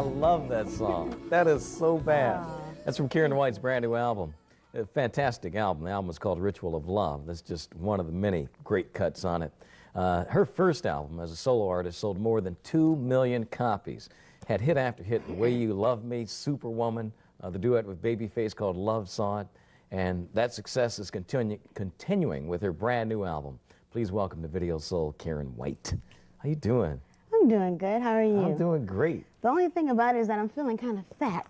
love that song. That is so bad. Aw. That's from Karyn White's brand new album. A fantastic album. The album is called Ritual of Love. That's just one of the many great cuts on it. Her first album as a solo artist sold more than 2 million copies. Had hit after hit, The Way You Love Me, Superwoman, the duet with Babyface called Love Saw It. And that success is continuing with her brand new album. Please welcome to Video Soul, Karyn White. How you doing? I'm doing good. How are you? I'm doing great. The only thing about it is that I'm feeling kind of fat.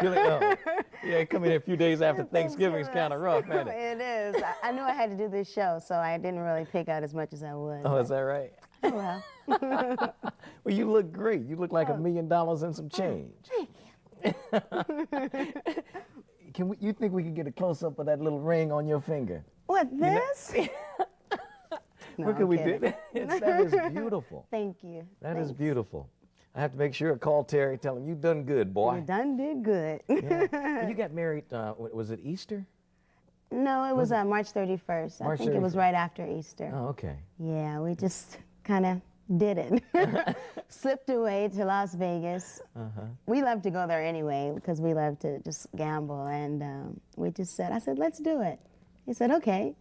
Yeah, coming in a few days after Thanksgiving is kind of rough, isn't it? It is. I knew I had to do this show, so I didn't really pick out as much as I would. Oh, is that right? Oh, well. Well, you look great. You look like $1 million and some change. Thank you. You think we can get a close-up of that little ring on your finger? What, this? No, What can I'm we do? kidding. That is beautiful. Thank you. That is Thanks. beautiful. I have to make sure I call Terry, tell him you done good, boy. You done did good. Yeah. You got married, was it Easter? No, it was March 31st. I March think it was 31st. right after Easter. Oh, okay. Yeah, we just kind of did it. Slipped away to Las Vegas. We love to go there anyway because we love to just gamble. And we just said, I said, let's do it. He said, okay.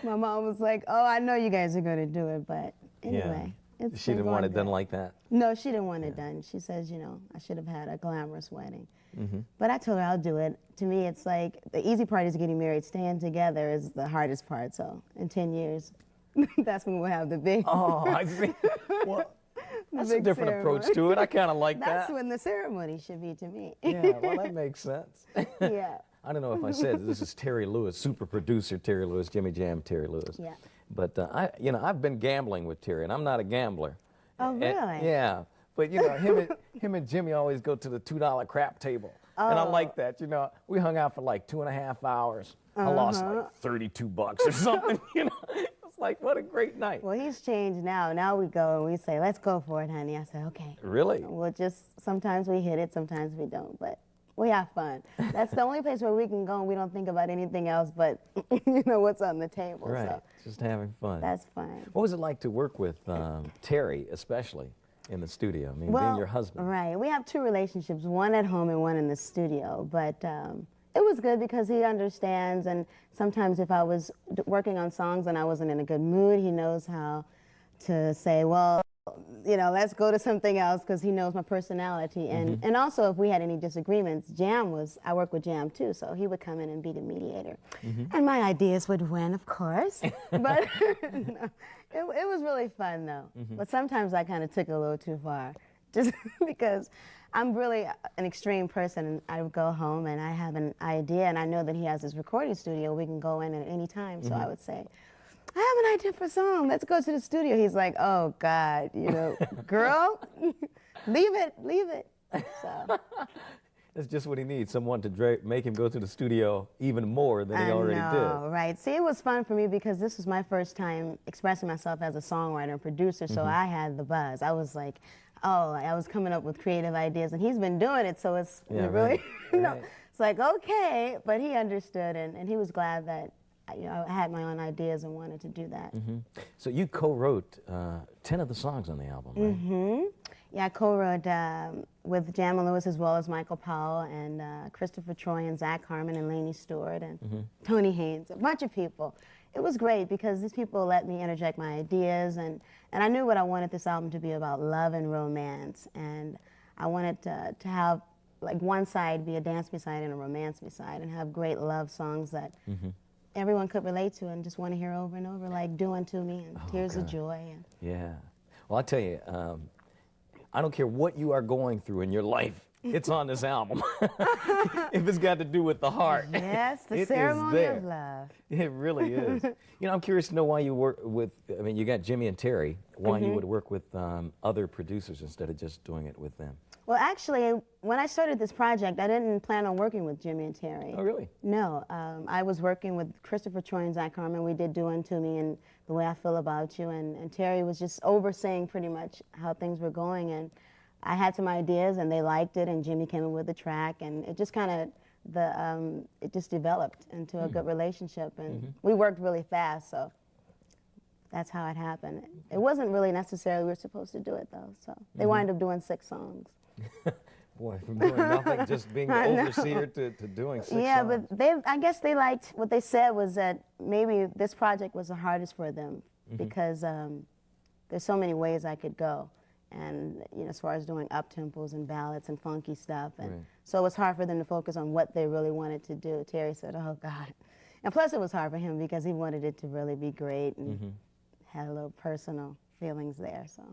My mom was like, oh, I know you guys are going to do it. But anyway. It's She been didn't want going it done good. like that? No, she didn't want it done. She says, you know, I should have had a glamorous wedding. But I told her I'll do it. To me, it's like the easy part is getting married. Staying together is the hardest part. So in 10 years, that's when we'll have the big. Oh, I see. Well, that's a big different approach to it. I kind of like That's that. when the ceremony should be to me. Yeah, well, that makes sense. Yeah. I don't know if I said this is Terry Lewis, super producer Terry Lewis, Jimmy Jam Terry Lewis. Yeah. But I've been gambling with Terry, and I'm not a gambler. Oh, really? Yeah. But him and Jimmy always go to the $2 crap table, and I like that. We hung out for like 2.5 hours. I lost like $32 or something. It's like what a great night. Well, he's changed now. Now we go and we say, let's go for it, honey. I say, okay. Really? We'll just, sometimes we hit it, sometimes we don't, but we have fun. That's the only place where we can go and we don't think about anything else but, what's on the table. Right. So Just having fun. that's fun. What was it like to work with Terry, especially in the studio? I mean, Well, being your husband. Right. We have two relationships, one at home and one in the studio. But it was good because he understands. And sometimes if I was working on songs and I wasn't in a good mood, he knows how to say, well, let's go to something else because he knows my personality. And also if we had any disagreements, I work with Jam too, so he would come in and be the mediator. And my ideas would win, of course. But no, it was really fun though. But sometimes I kind of took it a little too far just because I'm really an extreme person. And I would go home and I have an idea and I know that he has his recording studio. We can go in at any time. So I would say, I have an idea for a song. Let's go to the studio. He's like, oh, God, girl, leave it. So. That's just what he needs, someone to make him go to the studio even more than he already did. Right. See, it was fun for me because this was my first time expressing myself as a songwriter and producer, so I had the buzz. I was like, I was coming up with creative ideas, and he's been doing it, so it's really, right. It's like, okay, but he understood, and he was glad that I had my own ideas and wanted to do that. So you co-wrote 10 of the songs on the album, right? Yeah, I co-wrote with Jam and Lewis as well as Michael Powell and Christopher Troy and Zach Harmon and Lainey Stewart and Tony Haynes, a bunch of people. It was great because these people let me interject my ideas and I knew what I wanted this album to be about, love and romance. And I wanted to have like one side be a dance me side and a romance me side and have great love songs that everyone could relate to and just want to hear over and over, like Do Unto Me and Tears of Joy. And yeah. Well, I tell you, I don't care what you are going through in your life, it's on this album. If it's got to do with the heart. Yes, the it ceremony is there. of love. It really is. I'm curious to know why you work with, you got Jimmy and Terry, why you would work with other producers instead of just doing it with them. Well, actually, when I started this project, I didn't plan on working with Jimmy and Terry. Oh, really? No. I was working with Christopher Troy and Zach Harmon. We did Do Unto Me and The Way I Feel About You. And Terry was just overseeing pretty much how things were going. And I had some ideas, and they liked it. And Jimmy came in with the track. And it just kind of, it just developed into a good relationship. And we worked really fast, so that's how it happened. It wasn't really necessarily we were supposed to do it, though. So they wound up doing 6 songs. Boy, from doing nothing, just being the I know. overseer to doing 6 Yeah, songs. but I guess they liked, what they said was that maybe this project was the hardest for them because there's so many ways I could go. And, you know, as far as doing up-tempos and ballads and funky stuff. And Right. so it was hard for them to focus on what they really wanted to do. Terry said, oh, God. And plus it was hard for him because he wanted it to really be great and had a little personal feelings there, so.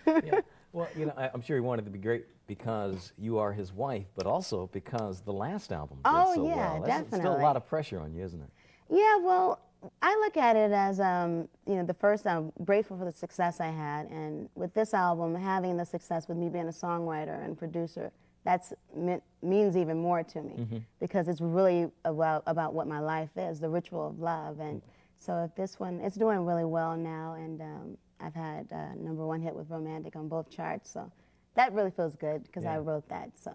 Yeah. Well, you know, I'm sure he wanted to be great because you are his wife, but also because the last album did Oh, so yeah, well. That's still a definitely. lot of pressure on you, isn't it? Yeah, well, I look at it as, you know, the first, I'm grateful for the success I had. And with this album, having the success with me being a songwriter and producer, that's means even more to me because it's really about what my life is, the ritual of love. And so if this one, it's doing really well now. And I've had #1 hit with Romantic on both charts. So that really feels good because I wrote that. So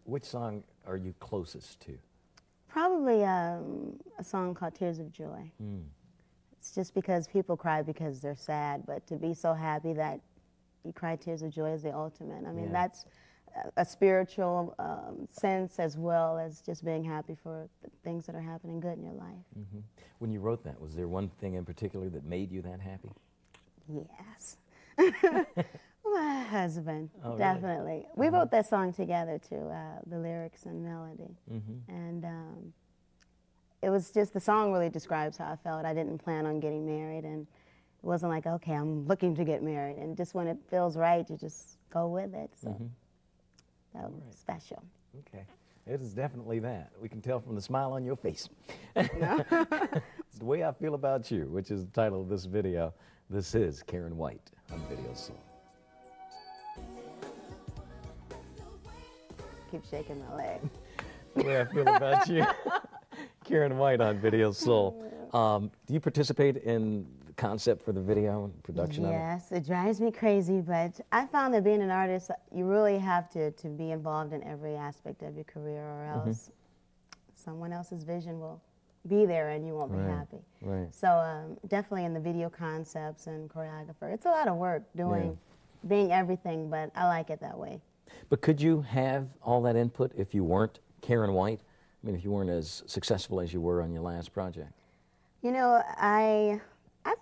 Which song are you closest to? probably a song called Tears of Joy. It's just because people cry because they're sad, but to be so happy that you cry tears of joy is the ultimate. I mean, that's a spiritual sense as well as just being happy for the things that are happening good in your life. When you wrote that, was there one thing in particular that made you that happy? Yes. My husband, Oh, really? definitely. We wrote that song together too, the lyrics and melody. And it was just, the song really describes how I felt. I didn't plan on getting married, and it wasn't like, okay, I'm looking to get married. And just when it feels right, you just go with it. So that was special. Okay. It is definitely that. We can tell from the smile on your face. It's the way I feel about you, which is the title of this video. This is Karyn White on Video Soul. Keep shaking my leg. The way I feel about you. Karyn White on Video Soul. Do you participate in the concept for the video and production of it? Yes, it drives me crazy, but I found that being an artist, you really have to be involved in every aspect of your career, or else someone else's vision will be there and you won't be happy. Right. So definitely in the video concepts and choreographer, it's a lot of work being everything, but I like it that way. But could you have all that input if you weren't Karyn White? I mean, if you weren't as successful as you were on your last project? You know, I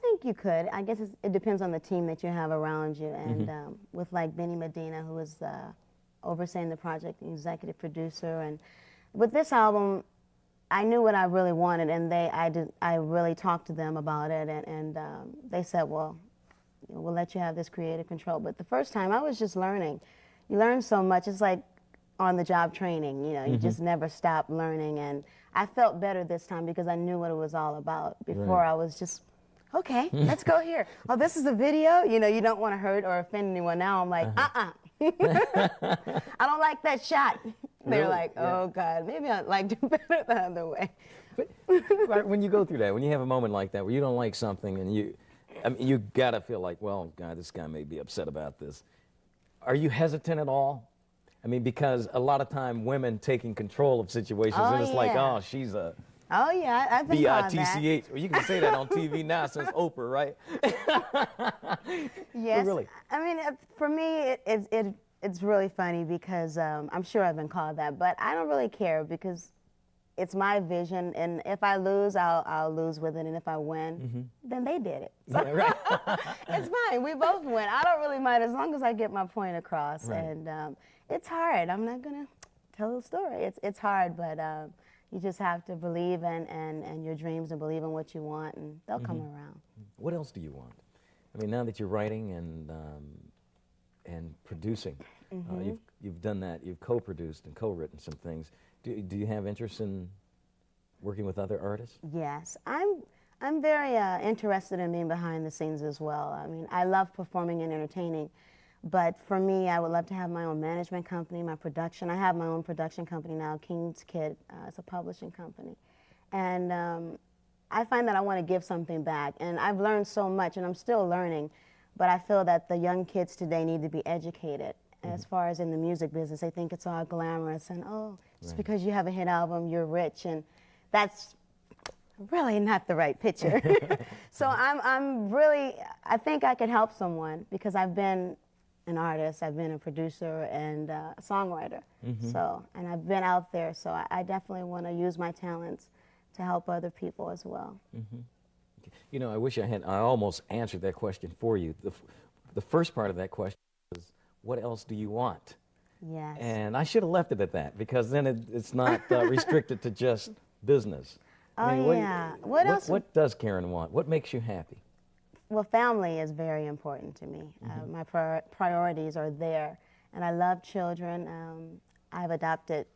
think you could. I guess it depends on the team that you have around you. And with like Benny Medina, who was overseeing the project, the executive producer. And with this album, I knew what I really wanted, and I really talked to them about it. And they said, well, you know, we'll let you have this creative control. But the first time, I was just learning. You learn so much. It's like on-the-job training, you know, you just never stop learning. And I felt better this time because I knew what it was all about. Before I was just, okay, let's go here. Oh, this is a video? You know, you don't want to hurt or offend anyone. Now I'm like, I don't like that shot. They're like, oh, God, maybe I liked it better the other way. But when you go through that, when you have a moment like that where you don't like something and you got to feel like, well, God, this guy may be upset about this. Are you hesitant at all? I mean, because a lot of time women taking control of situations, and it's like, oh, she's a oh yeah, I've been called that. B-I-T-C-H. Well, you can say that on TV now since Oprah, right? Yes. Really? I mean, for me, it's really funny because I'm sure I've been called that, but I don't really care because it's my vision, and if I lose, I'll lose with it, and if I win, then they did it. So Yeah, right. it's fine. We both win. I don't really mind as long as I get my point across. Right. And it's hard. I'm not gonna tell the story. It's hard, but you just have to believe in your dreams and believe in what you want, and they'll come around. What else do you want? I mean, now that you're writing and producing, you've done that. You've co-produced and co-written some things. Do you have interest in working with other artists? Yes, I'm very interested in being behind the scenes as well. I mean, I love performing and entertaining, but for me, I would love to have my own management company, my production. I have my own production company now, King's Kid. It's a publishing company, and I find that I want to give something back. And I've learned so much, and I'm still learning, but I feel that the young kids today need to be educated. As far as in the music business, they think it's all glamorous and, oh, just because you have a hit album, you're rich, and that's really not the right picture. So I'm really, I think I could help someone because I've been an artist. I've been a producer and a songwriter. Mm-hmm. So, and I've been out there. So I definitely want to use my talents to help other people as well. Mm-hmm. You know, I almost answered that question for you. The first part of that question is, what else do you want? Yes. And I should have left it at that, because then it's not restricted to just business. Oh, yeah. What else? What does Karyn want? What makes you happy? Well, family is very important to me. My priorities are there, and I love children. I've adopted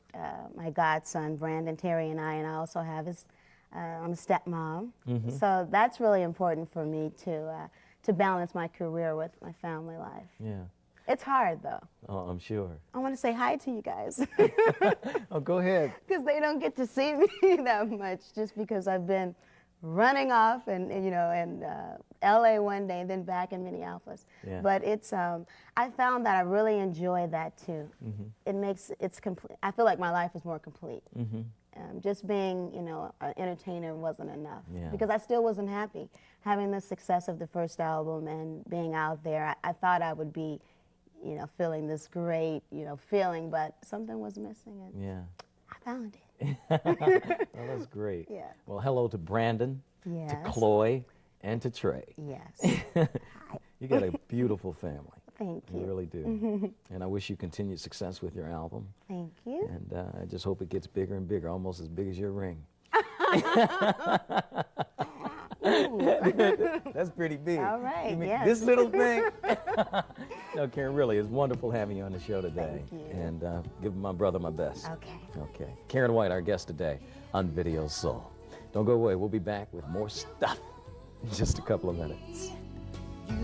my godson, Brandon, Terry, and I also have his. I'm a stepmom, so that's really important for me to balance my career with my family life. Yeah. It's hard, though. Oh, I'm sure. I want to say hi to you guys. Oh, go ahead. Because they don't get to see me that much, just because I've been running off and you know, in LA one day, then back in Minneapolis. Yeah. But it's I found that I really enjoy that too. It's complete. I feel like my life is more complete. Just being, you know, an entertainer wasn't enough, because I still wasn't happy. Having the success of the first album and being out there, I thought I would be, you know, feeling this great, you know, feeling, but something was missing, and I found it. Well, that's great. Yeah. Well, hello to Brandon, Yes. to Chloe, and to Trey. Yes. Hi. You got a beautiful family. Thank you. You really do. And I wish you continued success with your album. Thank you. And I just hope it gets bigger and bigger, almost as big as your ring. That's pretty big. All right, You mean yes. this little thing? No, Karyn, really, it's wonderful having you on the show today. Thank you. And give my brother my best. Okay. Okay. Karyn White, our guest today on Video Soul. Don't go away. We'll be back with more stuff in just a couple of minutes. You